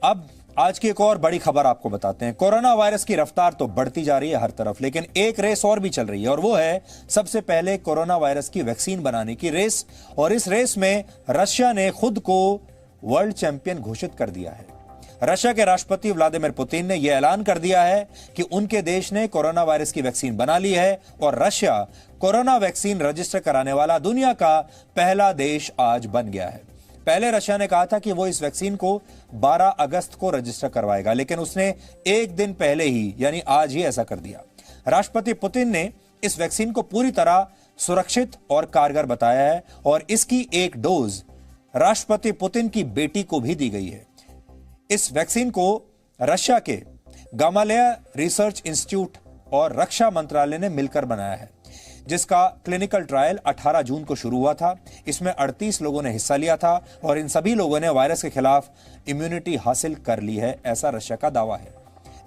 अब आज की एक और बड़ी खबर आपको बताते हैं। कोरोना वायरस की रफ्तार तो बढ़ती जा रही है हर तरफ, लेकिन एक रेस और भी चल रही है और वो है सबसे पहले कोरोना वायरस की वैक्सीन बनाने की रेस। और इस रेस में रशिया ने खुद को वर्ल्ड चैंपियन घोषित कर दिया है। रशिया के राष्ट्रपति व्लादिमीर पुतिन ने यह ऐलान कर दिया है कि उनके देश ने कोरोना वायरस की वैक्सीन बना ली है और रशिया कोरोना वैक्सीन रजिस्टर कराने वाला दुनिया का पहला देश आज बन गया है। पहले रशिया ने कहा था कि वो इस वैक्सीन को 12 अगस्त को रजिस्टर करवाएगा, लेकिन उसने एक दिन पहले ही यानी आज ही ऐसा कर दिया। राष्ट्रपति पुतिन ने इस वैक्सीन को पूरी तरह सुरक्षित और कारगर बताया है और इसकी एक डोज राष्ट्रपति पुतिन की बेटी को भी दी गई है। इस वैक्सीन को रशिया के गामालेया रिसर्च इंस्टीट्यूट और रक्षा मंत्रालय ने मिलकर बनाया है, जिसका क्लिनिकल ट्रायल 18 जून को शुरू हुआ था। इसमें 38 लोगों ने हिस्सा लिया था और इन सभी लोगों ने वायरस के खिलाफ इम्यूनिटी हासिल कर ली है, ऐसा रशिया का दावा है।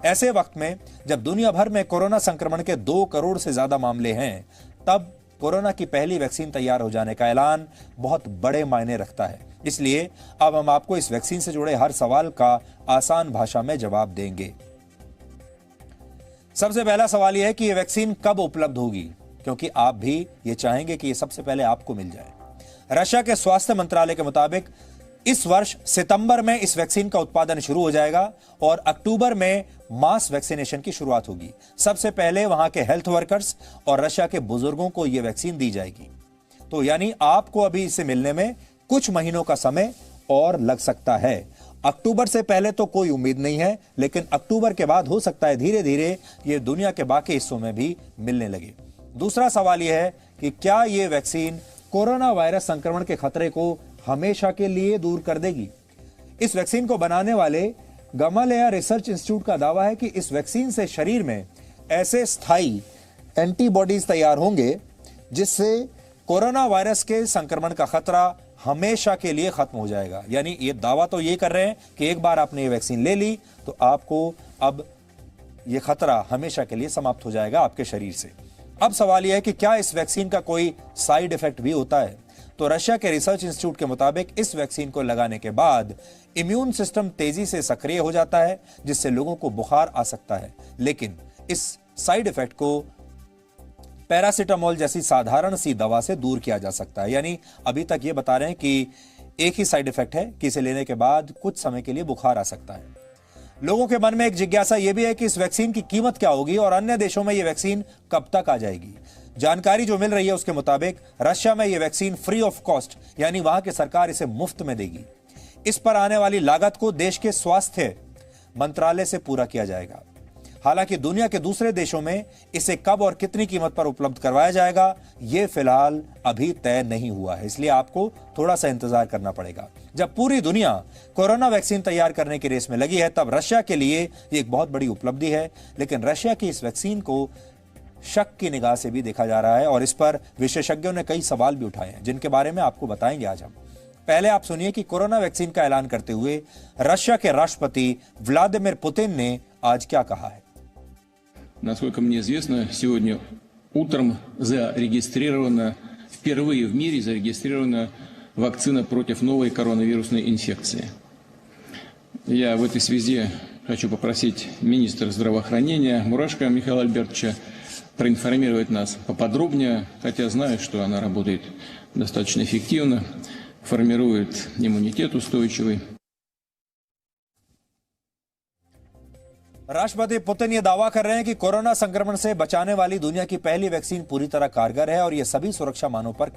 ऐसे वक्त में जब दुनिया भर में कोरोना संक्रमण के 2 करोड़ से ज्यादा मामले हैं, तब कोरोना की पहली वैक्सीन तैयार हो जाने का ऐलान बहुत बड़े मायने रखता है। इसलिए अब हम आपको इस वैक्सीन से जुड़े हर सवाल का आसान भाषा में जवाब देंगे। सबसे पहला सवाल यह है कि यह वैक्सीन कब उपलब्ध होगी, क्योंकि आप भी ये चाहेंगे कि ये सबसे पहले आपको मिल जाए। रशिया के स्वास्थ्य मंत्रालय के मुताबिक इस वर्ष सितंबर में इस वैक्सीन का उत्पादन शुरू हो जाएगा और अक्टूबर में मास वैक्सीनेशन की शुरुआत होगी। सबसे पहले वहां के हेल्थ वर्कर्स और रशिया के बुजुर्गों को यह वैक्सीन दी जाएगी। तो यानी आपको अभी इसे मिलने में कुछ महीनों का समय और लग सकता है। अक्टूबर से पहले तो कोई उम्मीद नहीं है, लेकिन अक्टूबर के बाद हो सकता है धीरे धीरे ये दुनिया के बाकी हिस्सों में भी मिलने लगे। दूसरा सवाल यह है कि क्या यह वैक्सीन कोरोना वायरस संक्रमण के खतरे को हमेशा के लिए दूर कर देगी। इस वैक्सीन को बनाने वाले गामालेया रिसर्च इंस्टीट्यूट का दावा है कि इस वैक्सीन से शरीर में ऐसे स्थायी एंटीबॉडीज तैयार होंगे जिससे कोरोना वायरस के संक्रमण का खतरा हमेशा के लिए खत्म हो जाएगा। यानी ये दावा तो ये कर रहे हैं कि एक बार आपने ये वैक्सीन ले ली तो आपको अब ये खतरा हमेशा के लिए समाप्त हो जाएगा आपके शरीर से। अब सवाल यह है कि क्या इस वैक्सीन का कोई साइड इफेक्ट भी होता है। तो रशिया के रिसर्च इंस्टीट्यूट के मुताबिक इस वैक्सीन को लगाने के बाद इम्यून सिस्टम तेजी से सक्रिय हो जाता है, जिससे लोगों को बुखार आ सकता है। लेकिन इस साइड इफेक्ट को पैरासीटामोल जैसी साधारण सी दवा से दूर किया जा सकता है। यानी अभी तक ये बता रहे हैं कि एक ही साइड इफेक्ट है कि इसे लेने के बाद कुछ समय के लिए बुखार आ सकता है। लोगों के मन में एक जिज्ञासा यह भी है कि इस वैक्सीन की कीमत क्या होगी और अन्य देशों में यह वैक्सीन कब तक आ जाएगी। जानकारी जो मिल रही है उसके मुताबिक रशिया में यह वैक्सीन फ्री ऑफ कॉस्ट, यानी वहां की सरकार इसे मुफ्त में देगी। इस पर आने वाली लागत को देश के स्वास्थ्य मंत्रालय से पूरा किया जाएगा। हालांकि दुनिया के दूसरे देशों में इसे कब और कितनी कीमत पर उपलब्ध करवाया जाएगा, यह फिलहाल अभी तय नहीं हुआ है, इसलिए आपको थोड़ा सा इंतजार करना पड़ेगा। जब पूरी दुनिया कोरोना वैक्सीन तैयार करने की रेस में लगी है, तब रशिया के लिए यह एक बहुत बड़ी उपलब्धि है। लेकिन रशिया की इस वैक्सीन को शक की निगाह से भी देखा जा रहा है और इस पर विशेषज्ञों ने कई सवाल भी उठाए हैं, जिनके बारे में आपको बताएंगे आज हम। पहले आप सुनिए कि कोरोना वैक्सीन का ऐलान करते हुए रशिया के राष्ट्रपति व्लादिमीर पुतिन ने आज क्या कहा है। Насколько мне известно, сегодня утром впервые в мире зарегистрирована вакцина против новой коронавирусной инфекции. Я в этой связи хочу попросить министра здравоохранения Мурашко Михаила Альбертовича проинформировать нас поподробнее, хотя знаю, что она работает достаточно эффективно, формирует иммунитет устойчивый. राष्ट्रपति पुतिन यह दावा कर रहे हैं कि कोरोना संक्रमण से बचाने वाली दुनिया की पहली वैक्सीन पूरी तरह कारगर है और यह सभी सुरक्षा मानों पर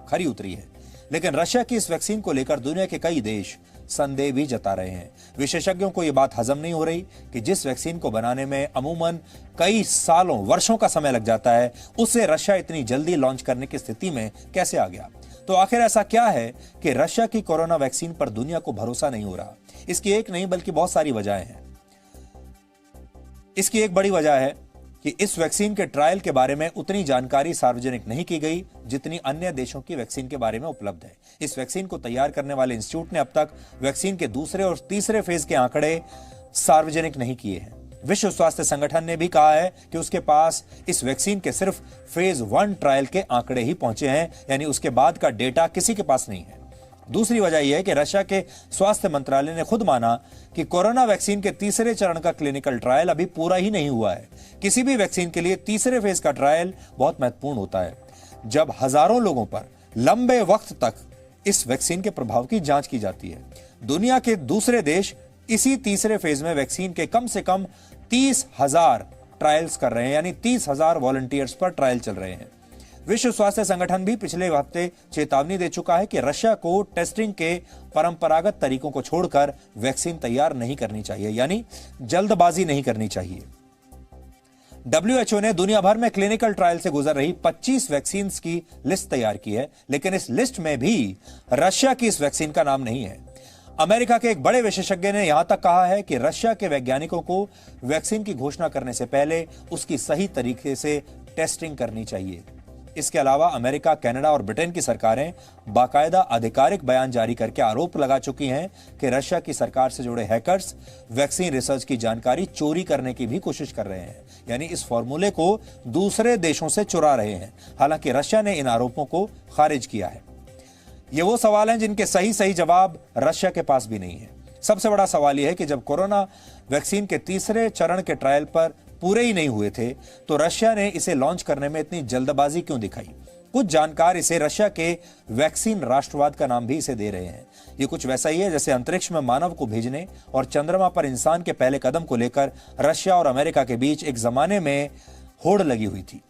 खरी उतरी है। लेकिन रशिया की इस वैक्सीन को लेकर दुनिया के कई देश संदेह भी जता रहे हैं। विशेषज्ञों को यह बात हजम नहीं हो रही कि जिस वैक्सीन को बनाने में अमूमन कई सालों वर्षों का समय लग जाता है, उसे रशिया इतनी जल्दी लॉन्च करने की स्थिति में कैसे आ गया। तो आखिर ऐसा क्या है कि रशिया की कोरोना वैक्सीन पर दुनिया को भरोसा नहीं हो रहा। इसकी एक नहीं बल्कि बहुत सारी वजहें हैं। इसकी एक बड़ी वजह है कि इस वैक्सीन के ट्रायल के बारे में उतनी जानकारी सार्वजनिक नहीं की गई जितनी अन्य देशों की वैक्सीन के बारे में उपलब्ध है। इस वैक्सीन को तैयार करने वाले इंस्टीट्यूट ने अब तक वैक्सीन के दूसरे और तीसरे फेज के आंकड़े सार्वजनिक नहीं किए हैं। विश्व स्वास्थ्य संगठन ने भी कहा है कि उसके पास इस वैक्सीन के सिर्फ फेज 1 ट्रायल के आंकड़े ही पहुंचे हैं, यानी उसके बाद का डेटा किसी के पास नहीं है। दूसरी वजह यह है कि रशिया के स्वास्थ्य मंत्रालय ने खुद माना कि कोरोना वैक्सीन के तीसरे चरण का क्लिनिकल ट्रायल अभी पूरा ही नहीं हुआ है। किसी भी वैक्सीन के लिए तीसरे फेज का ट्रायल बहुत महत्वपूर्ण होता है, जब हजारों लोगों पर लंबे वक्त तक इस वैक्सीन के प्रभाव की जांच की जाती है। दुनिया के दूसरे देश इसी तीसरे फेज में वैक्सीन के कम से कम 30,000 ट्रायल्स कर रहे हैं, यानी 30,000 वॉलंटियर्स पर ट्रायल चल रहे हैं। विश्व स्वास्थ्य संगठन भी पिछले हफ्ते चेतावनी दे चुका है कि रशिया को टेस्टिंग के परंपरागत तरीकों को छोड़कर वैक्सीन तैयार नहीं करनी चाहिए, यानी जल्दबाजी नहीं करनी चाहिए। WHO ने दुनिया भर में क्लिनिकल ट्रायल से गुजर रही 25 वैक्सीन की लिस्ट तैयार की है, लेकिन इस लिस्ट में भी रशिया की इस वैक्सीन का नाम नहीं है। अमेरिका के एक बड़े विशेषज्ञ ने यहां तक कहा है कि रशिया के वैज्ञानिकों को वैक्सीन की घोषणा करने से पहले उसकी सही तरीके से टेस्टिंग करनी चाहिए। इसके अलावा अमेरिका, कनाडा और ब्रिटेन की सरकारें बाकायदा आधिकारिक बयान जारी करके आरोप लगा चुकी हैं कि रशिया की सरकार से जुड़े हैकर्स वैक्सीन रिसर्च की जानकारी चोरी करने की भी कोशिश कर रहे हैं, यानी इस फॉर्मूले को दूसरे देशों से चुरा रहे हैं। हालांकि रशिया ने इन आरोपों को खारिज किया है। ये वो सवाल हैं जिनके सही जवाब रशिया के पास भी नहीं है। सबसे बड़ा सवाल यह है कि जब कोरोना वैक्सीन के तीसरे चरण के ट्रायल पर पूरे ही नहीं हुए थे, तो रशिया ने इसे लॉन्च करने में इतनी जल्दबाजी क्यों दिखाई? कुछ जानकार इसे रशिया के वैक्सीन राष्ट्रवाद का नाम भी इसे दे रहे हैं। ये कुछ वैसा ही है जैसे अंतरिक्ष में मानव को भेजने और चंद्रमा पर इंसान के पहले कदम को लेकर रशिया और अमेरिका के बीच एक जमाने में होड़ लगी हुई थी।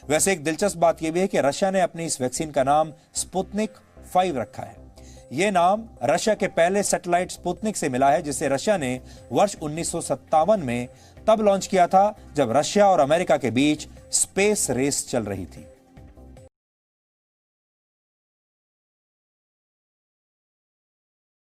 वैसे एक दिलचस्प बात यह भी है कि रशिया ने अपनी इस वैक्सीन का नाम स्पुतनिक 5 रखा है। यह नाम रशिया के पहले सैटेलाइट स्पुतनिक से मिला है, जिसे रशिया ने वर्ष 1957 में तब लॉन्च किया था जब रशिया और अमेरिका के बीच स्पेस रेस चल रही थी।